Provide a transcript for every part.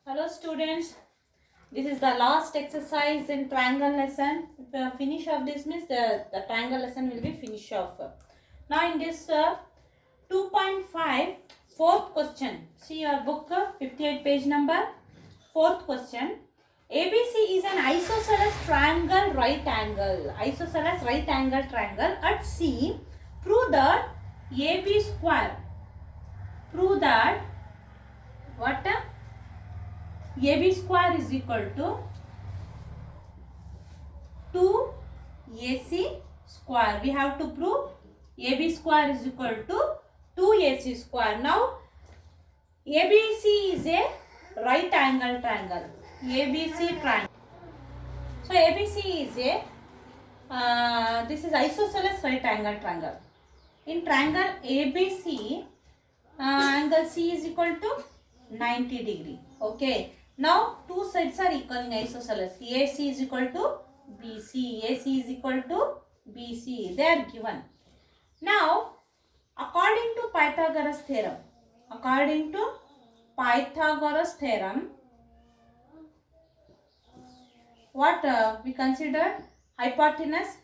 Hello students, this is the last exercise in triangle lesson. Finish of this means the triangle lesson will be finished off. Now in this 2.5 fourth question, see your book 58 page number, fourth question. ABC is an isosceles triangle right angle. Isosceles right angle triangle at C. Prove that AB square. Prove that what? AB square is equal to 2AC square. We have to prove AB square is equal to 2AC square. Now ABC is a right angle triangle. ABC triangle. So ABC is a this is isosceles right angle triangle. In triangle ABC, angle C is equal to 90 degree. Okay. Now two sides are equal in isosceles. AC is equal to BC. AC is equal to BC. They are given. Now, according to Pythagoras theorem, what we consider hypotenuse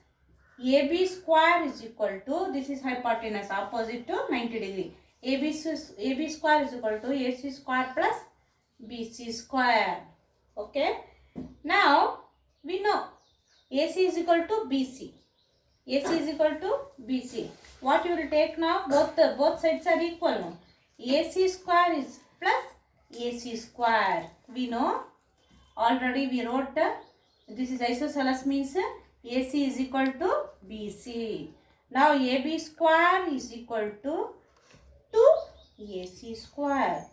AB square is equal to, this is hypotenuse opposite to 90 degree. AB square is equal to AC square plus BC square. Okay. Now we know AC is equal to BC. AC is equal to BC. What you will take now? Both sides are equal now. AC square is plus AC square. We know already we wrote this is isosceles means AC is equal to BC. Now AB square is equal to 2AC square.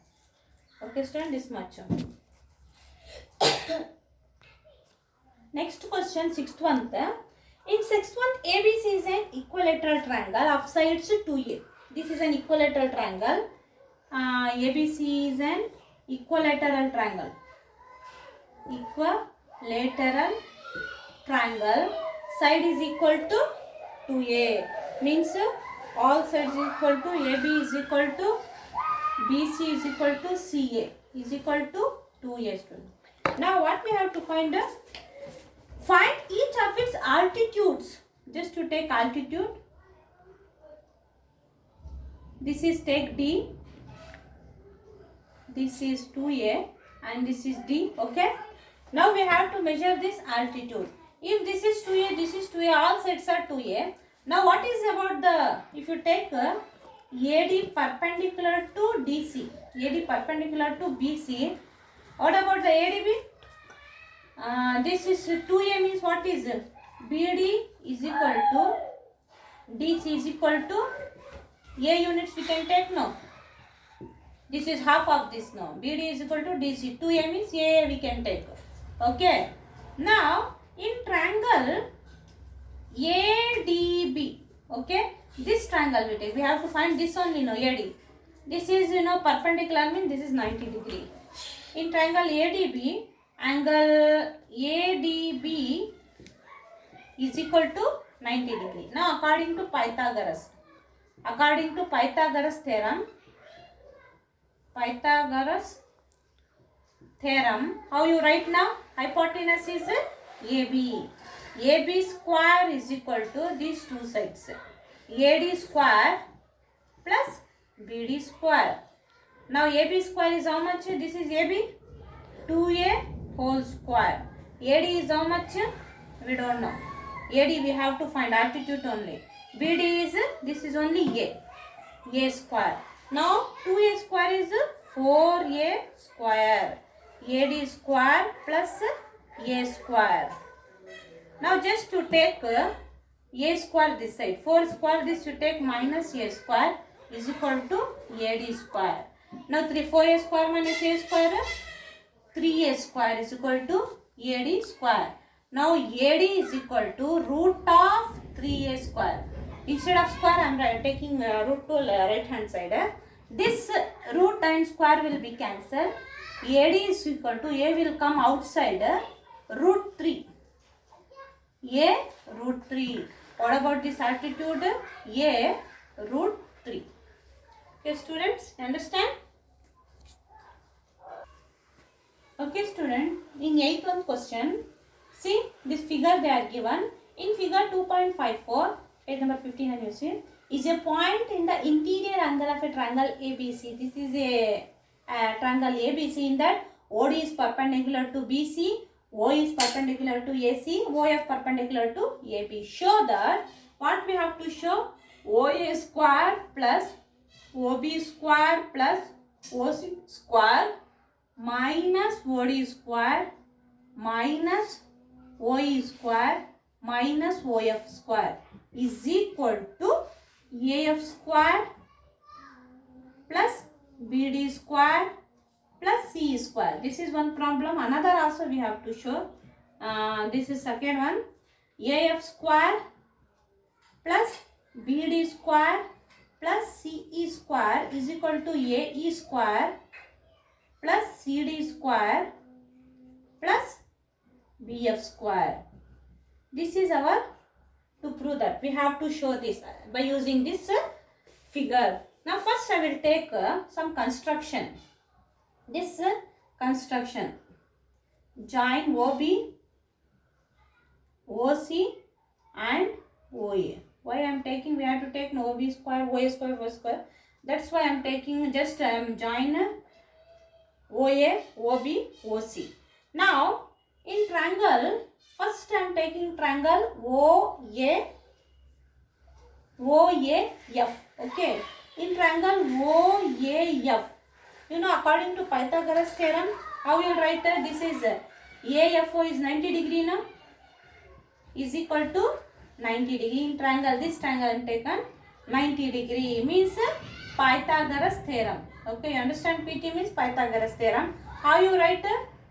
Okay, student, this much. Next question, sixth one. In sixth one, ABC is an equilateral triangle of sides 2A. This is an equilateral triangle. ABC is an equilateral triangle. Equilateral triangle. Side is equal to 2A. Means all sides is equal to AB is equal to BC is equal to CA is equal to 2A. Now what we have to find? Find each of its altitudes. Just to take altitude. This is take D. This is 2A and this is D. Okay. Now we have to measure this altitude. If this is 2A, this is 2A, all sides are 2A. Now what is about the, if you take AD perpendicular to DC, AD perpendicular to BC, what about the ADB? This is 2A means what is BD is equal to DC is equal to A units we can take now. This is half of this now. BD is equal to DC. 2A means A we can take. Okay. Now in triangle ADB, okay, this triangle we take. We have to find this only now, AD. This is perpendicular means this is 90 degree. In triangle ADB, angle ADB is equal to 90 degree. Now according to Pythagoras theorem, how you write now? Hypotenuse is AB. AB square is equal to these two sides. AD square plus BD square. Now AB square is how much? This is AB. 2A whole square. AD is how much? We don't know. AD we have to find altitude only. BD is, this is only A square. Now 2A square is 4A square. AD square plus A square. Now just to take A square this side, 4 square this you take minus A square is equal to AD square. Now 4A square minus A square, 3A square is equal to AD square. Now AD is equal to root of 3A square. Instead of square I am taking root to right hand side. This root and square will be cancelled. AD is equal to, A will come outside, root 3. A root 3. What about this altitude? A root 3. Okay students, understand? Okay, student, in 8th one question, see this figure they are given. In figure 2.54, page number 15 and you see, is a point in the interior angle of a triangle ABC. This is a triangle ABC. In that OD is perpendicular to BC, O is perpendicular to AC, OF perpendicular to AB. Show that what we have to show, OA square plus OB square plus OC square minus OD square minus OE square minus OF square is equal to AF square plus BD square plus C square. This is one problem. Another also we have to show. This is second one. AF square plus BD square plus CE square is equal to AE square plus CD square plus BF square. This is our, to prove that we have to show this by using this figure. Now first I will take some construction. This construction, join OB, OC and OA. Why I am taking, we have to take OB square, OA square, OA square. That's why I am taking, just I am join OA, OB, OC. Now in triangle, first I am taking triangle OAF. Okay. In triangle OAF, you know, according to Pythagoras theorem, how you will write this is AFO is 90 degree now, is equal to 90 degree. In triangle, this triangle I am taken 90 degree means Pythagoras theorem. Okay, you understand, PT means Pythagoras theorem. How you write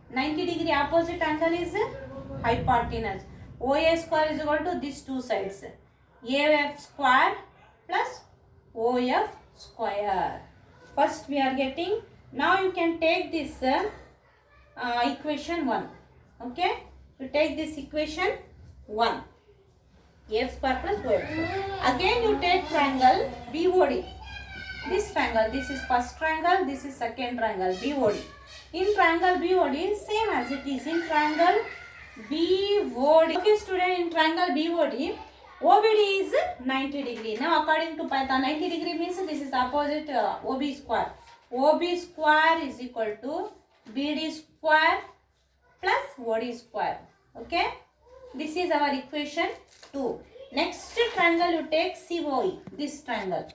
90 degree opposite angle is hypotenuse. OA square is equal to these two sides, AF square plus OF square. First we are getting, now you can take this equation 1. Okay, you take this equation 1, AF square plus OF square. Again you take triangle BOD. This triangle, this is first triangle, this is second triangle, BOD. In triangle BOD, same as it is in triangle BOD. Okay student, in triangle BOD, OBD is 90 degree. Now according to Python, 90 degree means this is opposite OB square. OB square is equal to BD square plus OD square. Okay, this is our equation 2. Next triangle you take COE, this triangle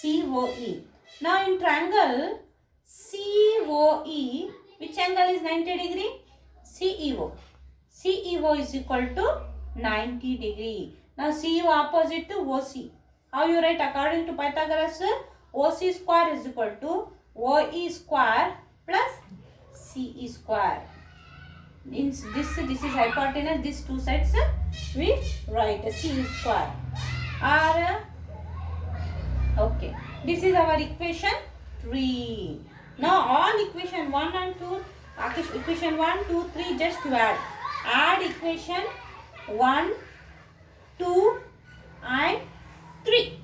COE. Now in triangle COE, which angle is 90 degree? CEO. CEO is equal to 90 degree. Now CU opposite to OC. How you write according to Pythagoras? OC square is equal to OE square plus CE square. In this is hypotenuse, these two sides we write CE square. Or okay, this is our equation 3. Now all equation 1 and 2, equation 1, 2, 3 just to add. Add equation 1, 2 and 3.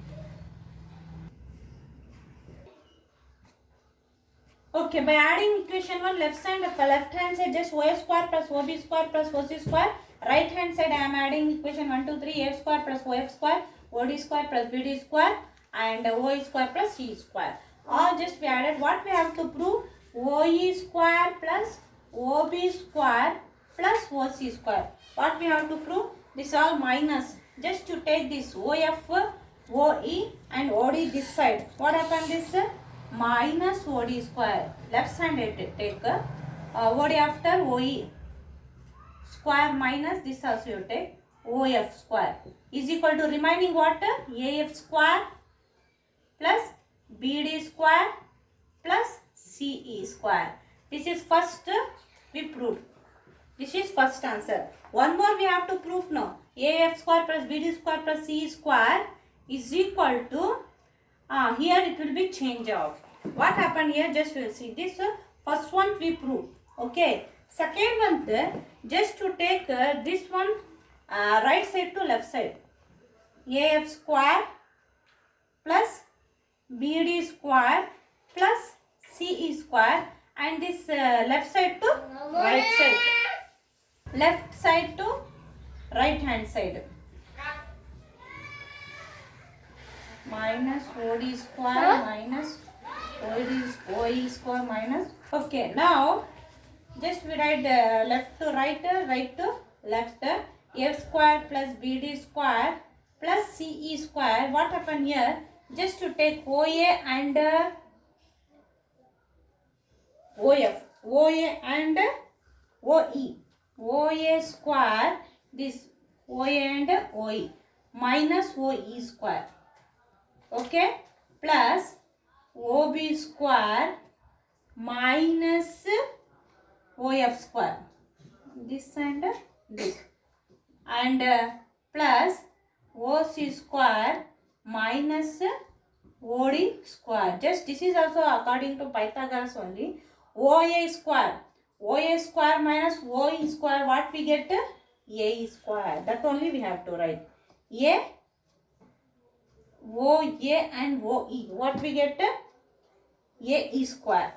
Okay, by adding equation 1, left hand side just OA square plus OB square plus OC square. Right hand side I am adding equation 1, 2, 3, A square plus OF square, OD square plus BD square and OE square plus C square. All just we added. What we have to prove? OE square plus OB square plus OC square. What we have to prove? This all minus. Just to take this OF, OE and OD this side. What happened this? Minus OD square. Left side take OD after OE square minus this also you take OF square is equal to remaining what? AF square plus BD square plus CE square. This is first we proved. This is first answer. One more we have to prove now. AF square plus BD square plus CE square is equal to, here it will be change out. What happened here? Just we'll see this. First one we prove. Okay. Second one, just to take this one right side to left side. AF square plus BD square plus CE square and this left side to right side, left side to right hand side. Minus OD square minus OE square minus. Okay, now just we write left to right, right to left. A square plus BD square plus CE square. What happened here? Just to take OA and OF, OA and OE, OA square, this OA and OE minus OE square, okay, plus OB square minus OF square, this and this, and plus OC square minus OD square. Just this is also according to Pythagoras only. OA square minus OE square, what we get? A square. That only we have to write. A, OA and OE. What we get? A square.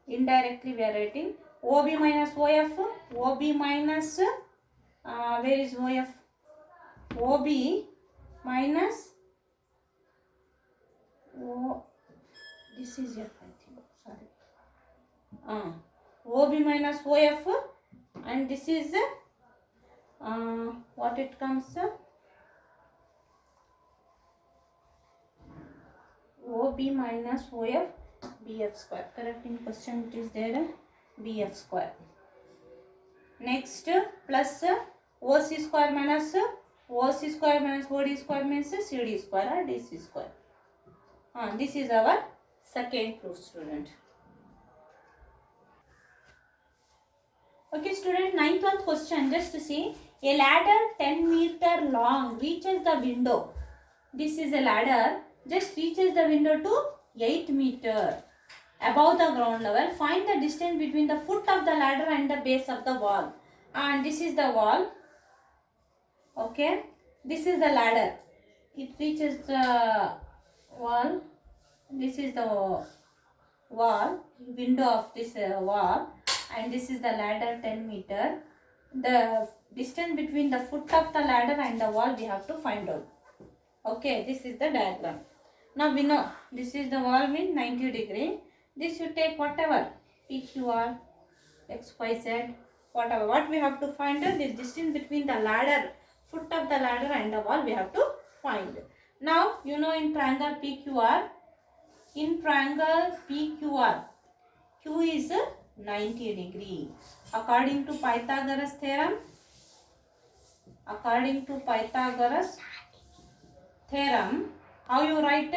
Indirectly we are writing OB minus OF, OB minus, where is OF? OB minus this is F, I think. Sorry. OB minus OF, and this is what it comes? OB minus OF, BF square. Correct, in question it is there, BF square. Next, plus OC square minus OC square minus OD square means CD square or DC square. This is our second proof, student. Okay, student, 9th question. Just to see, a ladder 10 meter long reaches the window. This is a ladder, just reaches the window to 8 meter above the ground level. Find the distance between the foot of the ladder and the base of the wall. And this is the wall. Okay, this is the ladder. It reaches the wall. This is the wall, window of this wall, and this is the ladder 10 meter. The distance between the foot of the ladder and the wall we have to find out. Okay, this is the diagram. Now we know this is the wall means 90 degree. This you take whatever PQR, XYZ, whatever. What we have to find out is distance between the ladder, foot of the ladder and the wall we have to find. Now you know in triangle PQR, in triangle PQR, Q is 90 degree. According to Pythagoras theorem, how you write?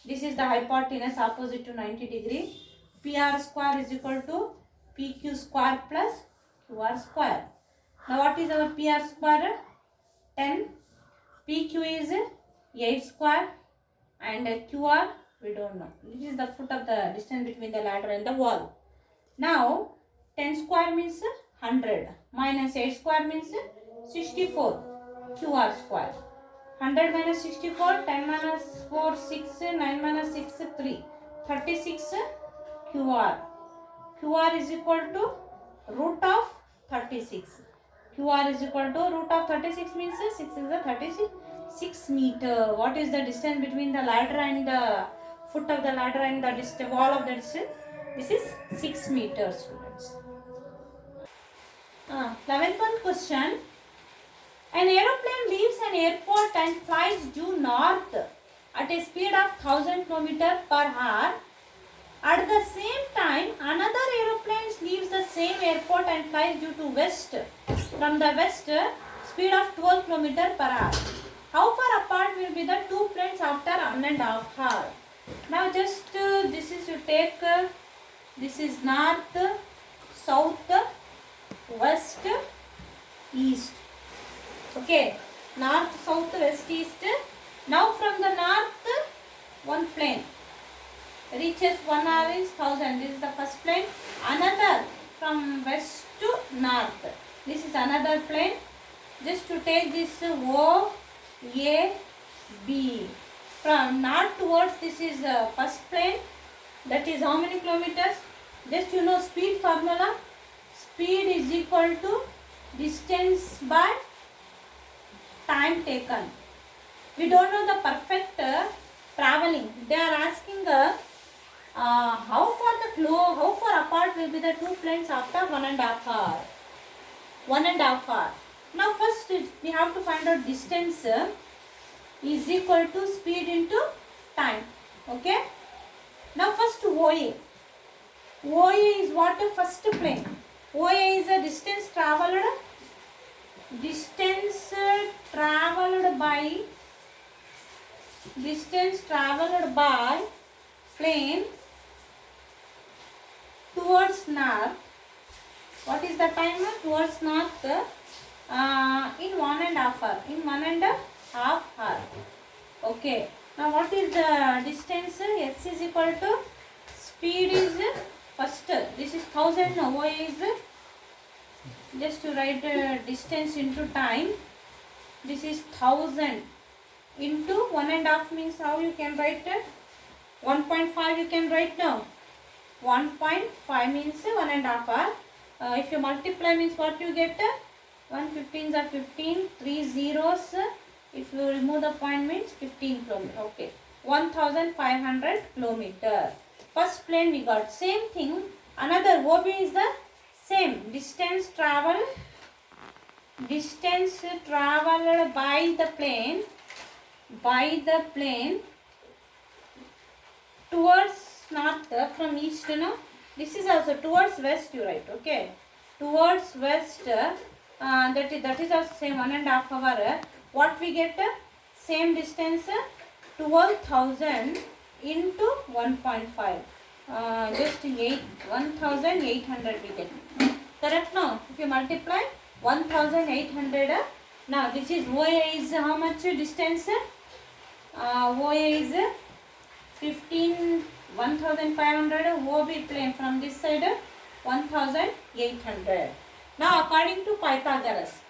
This is the hypotenuse opposite to 90 degree. PR square is equal to PQ square plus QR square. Now what is our PR square? 10. PQ is 8 square and QR we don't know. This is the foot of the distance between the ladder and the wall. Now 10 square means 100 minus 8 square means 64 QR square. 100 minus 64, 10 minus 4, 6, 9 minus 6, 3. 36 QR. QR is equal to root of 36. QR is equal to root of 36 means 6 is the 36 meter. What is the distance between the ladder and the foot of the ladder and the wall of the distance? This is 6 meters, students. 11th question. An aeroplane leaves an airport and flies due north at a speed of 1000 km per hour. At the same time, another aeroplane leaves the same airport and flies due to west. From the west, speed of 12 km per hour. How far apart will be the two planes after 1.5 hours? Now just this is you take, this is north, south, west, east. Okay, north, south, west, east. Now from the north, one plane reaches 1 hour is 1000. This is the first plane. Another from west to north. This is another plane. Just to take this O, A, B. From north towards, this is first plane. That is how many kilometers? Just you know speed formula. Speed is equal to distance by time taken. We don't know the perfect traveling. They are asking how far apart will be the two planes after 1.5 hour. 1.5 hour. Now first we have to find out distance is equal to speed into time. Okay. Now first OA. OA is what? First plane. OA is a distance traveled by plane towards north. What is the time? Towards north in 1.5 hour. In 1.5 hour. Okay. Now what is the distance? S is equal to speed is first. This is 1000. OA is just to write distance into time. This is 1000 into 1.5 means how you can write 1.5 you can write now. 1.5 means 1.5 hour. If you multiply means what you get? 1 15s are 15, 3 zeros. If you remove the point means 15 kilometer. Okay, 1500 kilometer. First plane we got. Same thing. Another OB is the same. Distance traveled by the plane towards north from east. No, this is also towards west. You write. Okay, towards west. That is also same 1.5 hour. What we get? Same distance 12,000 into 1.5. Just 1,800 we get. Correct now? If you multiply 1,800. Now this is OA is how much distance? OA is 1,500. OB plane from this side 1,800. Now according to Pythagoras.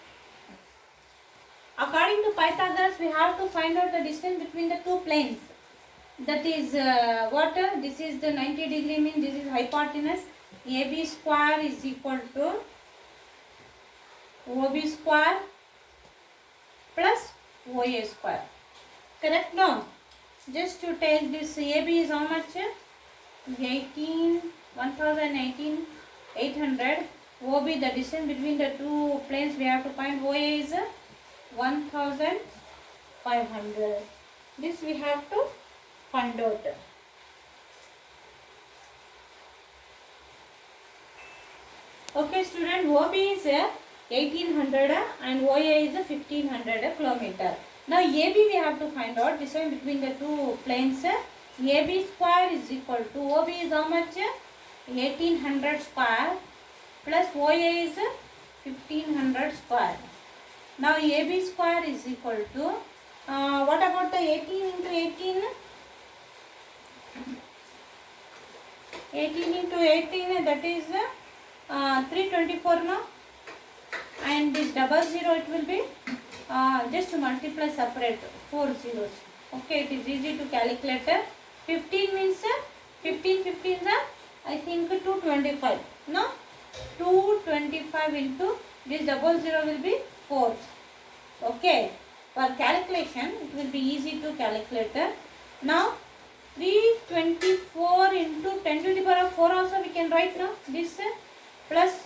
We have to find out the distance between the two planes. That is what? This is the 90 degree mean this is hypotenuse. AB square is equal to OB square plus OA square. Correct now? Just to take this AB is how much? 1,800. OB the distance between the two planes we have to find. OA is 1,500. This we have to find out. Okay student, OB is 1800 and OA is 1500 kilometer. Now AB we have to find out distance between the two planes. AB square is equal to OB is how much? 1800 square plus OA is 1500 square. Now AB square is equal to what about the 18 into 18? 18 into 18 that is 324 now, and this 00 it will be just to multiply separate 4 zeros. Okay, it is easy to calculate. 15 means 15 15s are I think 225. No, 225 into this 00 will be 4. Okay, for calculation it will be easy to calculate. Now 324 into 10 to the power of 4 also we can write now. This plus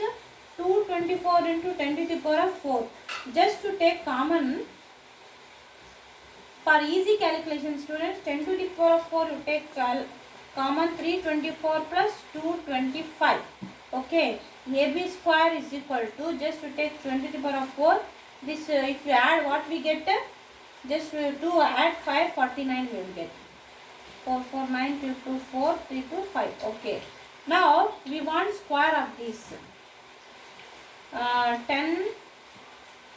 224 into 10 to the power of 4. Just to take common for easy calculation students, 10 to the power of 4 you take common 324 plus 225. Okay, AB square is equal to, just to take 20 to the power of 4. This if you add what we get, just to add 549 we will get. 449 224 325. Okay, now we want square of this. 10,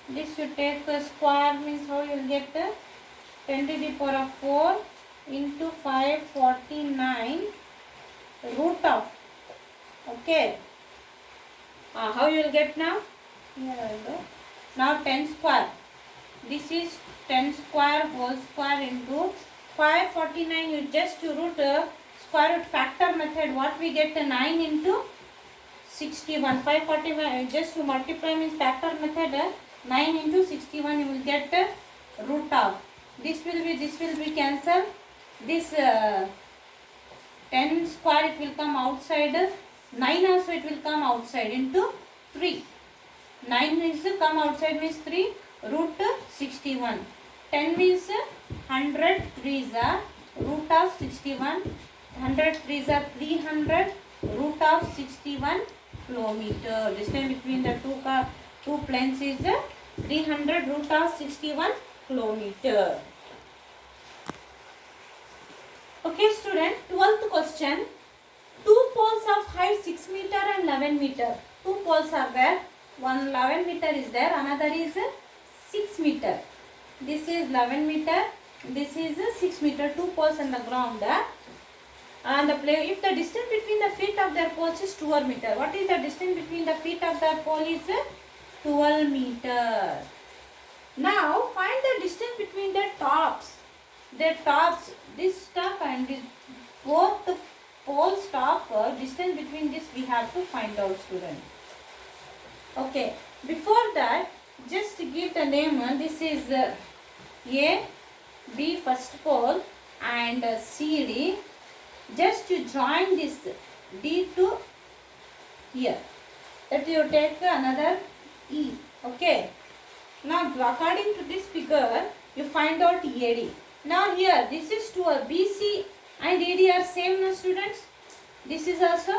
this you take square means how you will get 10 to the power of 4 into 549 root of. Okay, how you will get now? Here I go. Now 10 square. This is 10 square whole square into 549. You just root square root factor method, what we get? 9 into 61. 541, just to multiply means factor method. 9 into 61 you will get root of. This will be cancelled. This 10 square it will come outside. 9 also it will come outside into 3. 9 means come outside means 3 root 61. 10 means 100 3 is a root of 61. 100 3 is a 300 root of 61 kilometer. Distance between the two planes is 300 root of 61 kilometer. Okay student, 12th question. Two poles of height 6 meter and 11 meter. Two poles are there. One 11 meter is there, another is 6 meter. This is 11 meter, this is 6 meter. Two poles on the ground. And if the distance between the feet of their poles is 12 meter. What is the distance between the feet of the pole is 12 meter. Now find the distance between their tops. Their tops, this top and this, both the poles top, distance between this we have to find out, student. Okay, before that just give the name. This is A, B first pole and C, D. Just to join this D to here, that you take another E. Okay, now according to this figure you find out AD. Now here this is 12. BC and AD are same, no students? This is also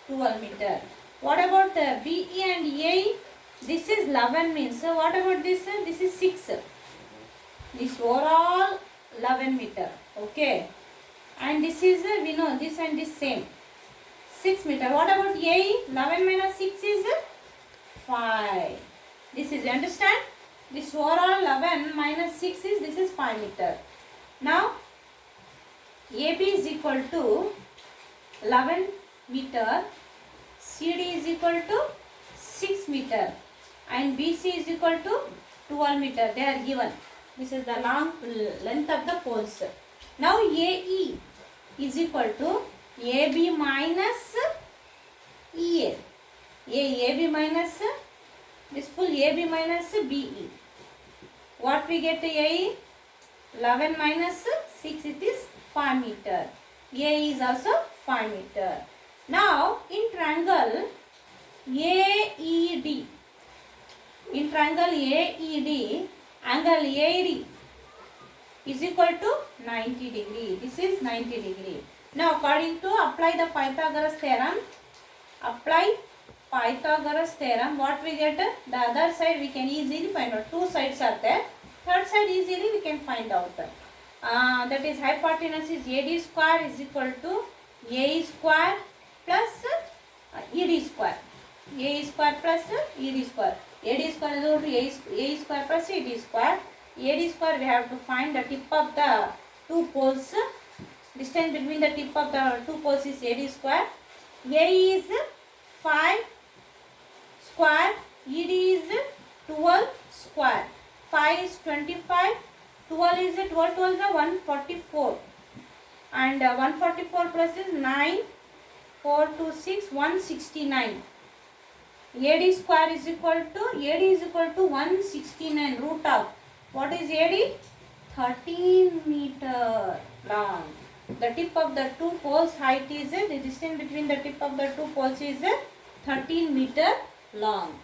12 meter. What about BE and AE? This is 11 means. So what about this? This is 6. This overall 11 meter. Okay. And this is, we know this and this same. 6 meter. What about AE? 11 minus 6 is 5. This is, you understand? This overall 11 minus 6 is, this is 5 meter. Now, AB is equal to 11 meter. CD is equal to 6 meter. And BC is equal to 12 meter. They are given. This is the length of the poles. Now AE is equal to AB minus EA. AB minus this full AB minus BE. What we get AE? 11 minus 6, it is 5 meter. AE is also 5 meter. Now in triangle AED. In triangle AED, angle AD is equal to 90 degree. This is 90 degree. Now according to apply the Pythagoras theorem, what we get? The other side we can easily find out. Two sides are there. Third side easily we can find out. That is hypotenuse is AD square is equal to AE square plus ED square. AE square plus ED square. AD square is equal to AE square plus ED square. AD square we have to find the tip of the two poles. Distance between the tip of the two poles is AD square. AE is 5 square. ED is 12 square. 5 is 25. 12 is 12 is 144. And 144 plus is 9. 4 to 6, 169. AD square is equal to 169 root of. What is AD? 13 meter long. The tip of the two poles height is, the distance between the tip of the two poles is 13 meter long.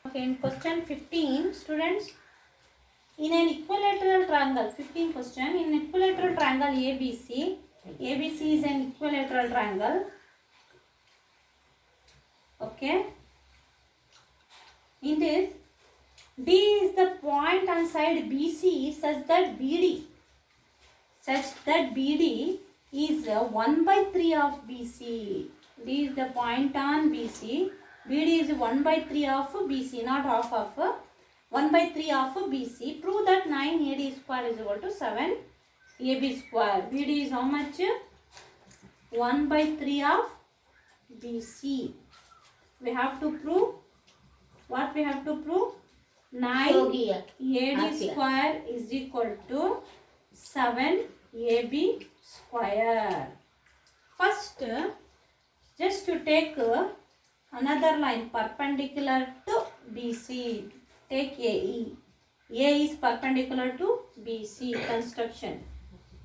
Okay, in question 15, students, in an equilateral triangle, 15 question, in equilateral triangle ABC, ABC is an equilateral triangle. Okay. In this, D is the point on side BC such that BD is 1/3 of BC. D is the point on BC. BD is 1/3 of BC, not half of 1/3 of BC. Prove that 9 AD square is equal to 7 AB square. BD is how much? 1/3 of BC. We have to prove. What we have to prove? 9 AD square is equal to 7 AB square. First, just to take another line perpendicular to BC. Take AE. A is perpendicular to BC. Construction.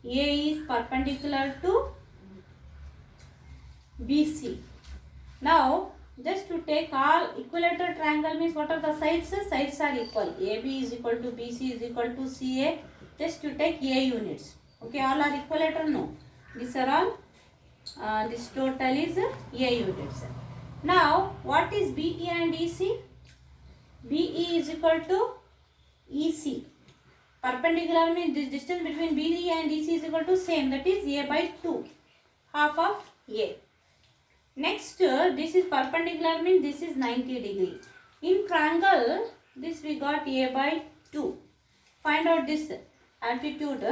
A is perpendicular to BC. Now, just to take all equilateral triangle means what are the sides? Sides are equal. AB is equal to BC is equal to CA. Just to take A units. Okay, all are equilateral? No. These are all, this total is A units. Now, what is BE and EC? BE is equal to EC. Perpendicular means this distance between BE and EC is equal to same, that is A by 2, half of A. Next, this is perpendicular means this is 90 degree. In triangle, this we got A by 2. Find out this altitude.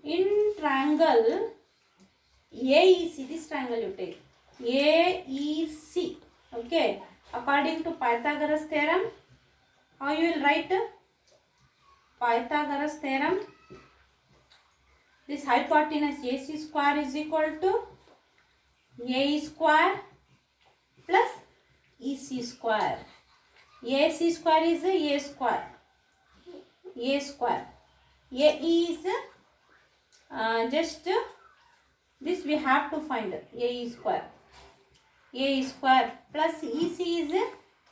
In triangle AEC, this triangle you take. AEC. Okay. According to Pythagoras theorem, how you will write? Pythagoras theorem. This hypotenuse AC square is equal to AE square plus EC square. AC square is A square. A square. AE is just this we have to find AE square. A square plus EC is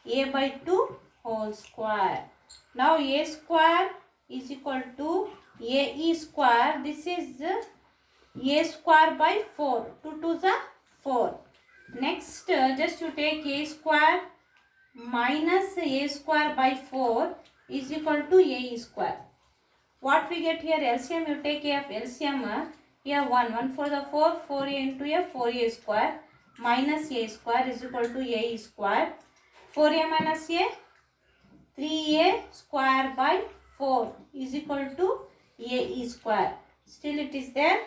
A by 2 whole square. Now A square is equal to AE square. This is A square by 4. 2 2s are 4. Next, just to take A square minus A square by 4 is equal to AE square. What we get here? LCM, you take A of LCM. Here 1 for the 4, 4A into A, 4A square minus A square is equal to AE square. 4A minus A, 3A square by 4 is equal to AE square. Still it is there.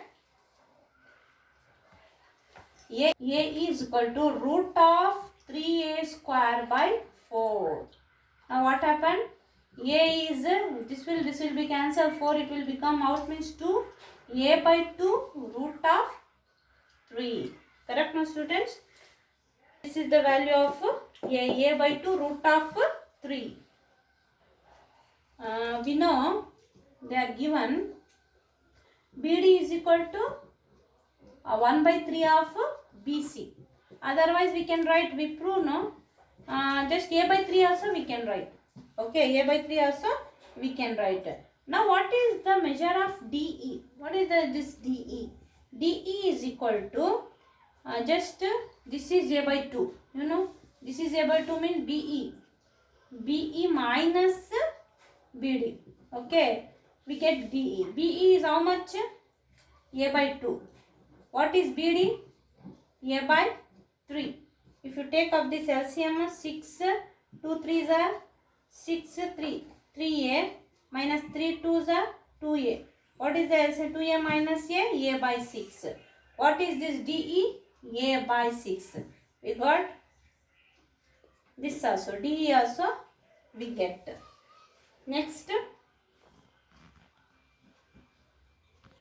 AE is equal to root of 3A square by 4. Now what happened? A is, this will be cancelled, 4 it will become out means 2. A by 2 root of 3. Correct now students? This is the value of A by 2 root of 3. We know they are given BD is equal to 1 by 3 of BC. Otherwise we can write, we prove no. Just A by 3 also we can write. Okay, A by 3 also we can write. Now what is the measure of DE? What is this DE? DE is equal to just this is A by 2. You know, this is A by 2 means BE. BE minus BD. Okay, we get DE. BE is how much? A by 2. What is BD? A by 3. If you take up this LCM, 6, 2 3s are 6, 3. 3A minus 3 2s are 2A. What is the LCM? 2A minus A by 6. What is this DE? A by 6. We got this also. DE also we get. Next.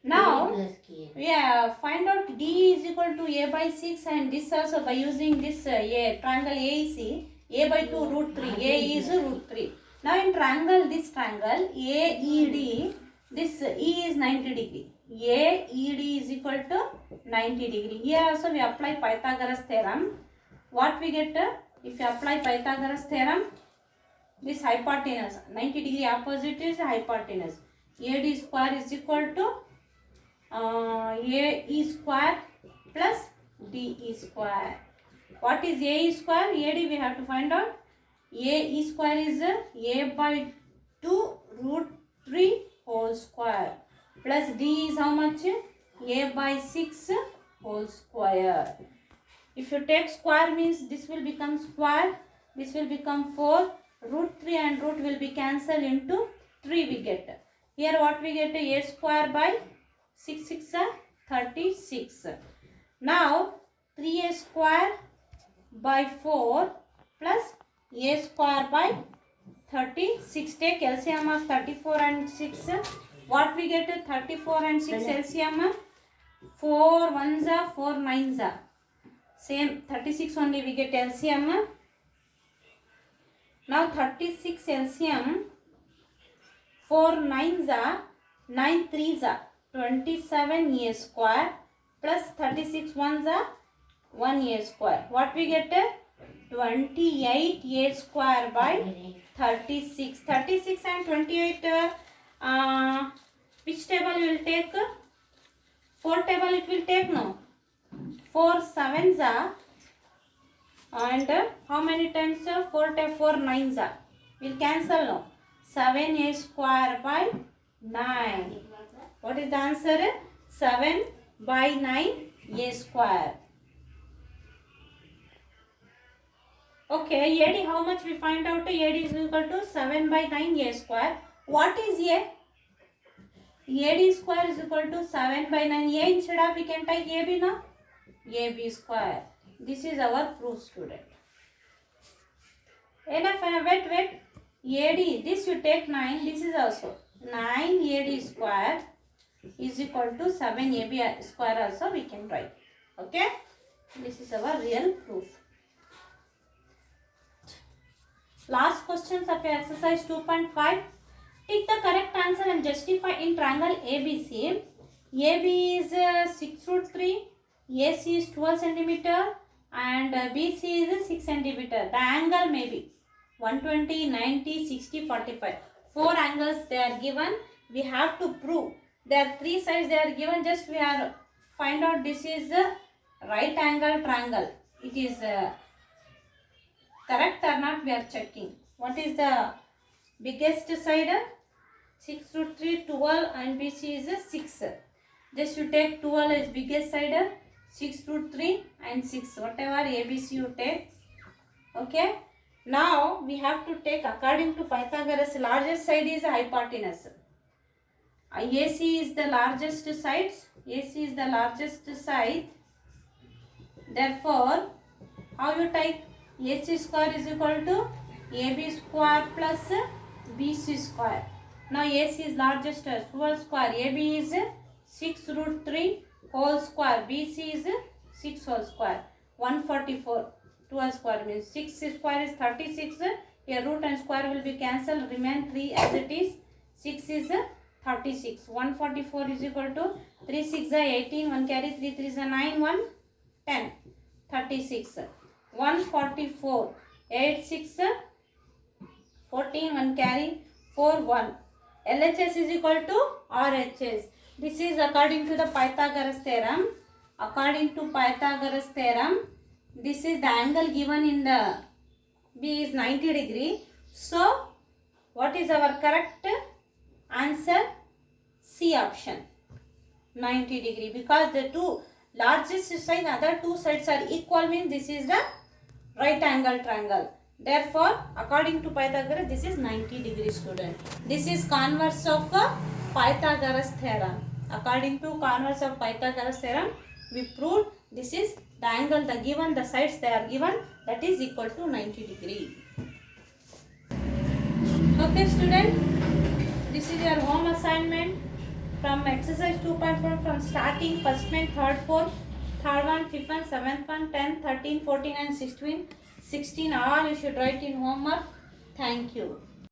Now, find out D is equal to A by 6 and this also by using this A triangle AEC, A by 2 root 3, A is root 3. Now in triangle, this triangle AED, this E is 90 degree. AED is equal to 90 degree. Here also we apply Pythagoras theorem. What we get? If you apply Pythagoras theorem, this hypotenuse, 90 degree opposite is hypotenuse. AD square is equal to AE square plus DE square. What is AE square? AD we have to find out. AE square is A by 2 root 3 whole square plus D is how much? A by 6 whole square. If you take square means this will become square, this will become 4, root 3 and root will be cancelled into 3 we get. Here what we get? A square by 6 6 are 36. Now 3A square by 4 plus A square by 36. Take LCM of 34 and 6. What we get? 34 and 6 LCM. 4 ones are 4 nines are. Same 36 only we get LCM. Now 36 LCM. 4 nines are 9 threes are 27 a square plus 36 ones are 1 a square. What we get? 28 a square by 36. 36 and 28. Which table you will take? 4 table it will take, no? 4 sevens are, and how many times? 4 nines are. Will cancel, no? 7 a square by 9. What is the answer? 7 by 9 a square. Okay, AD how much we find out? AD is equal to 7 by 9 a square. What is A? AD square is equal to 7 by 9. A instead of we can take AB now. AB square. This is our proof, student. Enough, wait. AD, this you take 9, this is also 9 AD square is equal to 7 AB square also we can write. Okay, this is our real proof. Last questions of your exercise 2.5. Take the correct answer and justify in triangle ABC. AB is 6 root 3, AC is 12 centimeter and BC is 6 centimeter. The angle may be 120, 90, 60, 45. 4 angles they are given. We have to prove. There are 3 sides they are given. Just we are find out this is a right angle triangle. It is correct or not we are checking. What is the biggest side? 6 root 3, 12 and BC is 6. Just you take 12 as biggest side, 6 root 3 and 6. Whatever ABC you take. Okay. Now we have to take according to Pythagoras, largest side is hypotenuse. AC is the largest side. AC is the largest side. Therefore, how you take? AC square is equal to AB square plus BC square. Now AC is largest, 12 square. AB is 6 root 3 whole square. BC is 6 whole square. 144. 12 square means 6 square is 36. Here root and square will be cancelled. Remain 3 as it is. 6 is 36. 144 is equal to 3 6 is 18. 1 carry 3 3 is 9. 1 10. 36. 144. 8 6 14. 1 carry 4 1. LHS is equal to RHS. This is according to the Pythagoras theorem. According to Pythagoras theorem, this is the angle given in the B is 90 degree. So, what is our correct answer? C option, 90 degree. Because the two largest side, other two sides are equal, means this is the right angle triangle. Therefore, according to Pythagoras, this is 90 degree, student. This is converse of Pythagoras theorem. According to converse of Pythagoras theorem, we proved this is the angle, the given, the sides they are given, that is equal to 90 degree. Okay, student, this is your home assignment from exercise 2.1 from starting first one, third, fourth, third one, fifth one, seventh one, 10, 13, 14 and 16. 16 all you should write in homework. Thank you.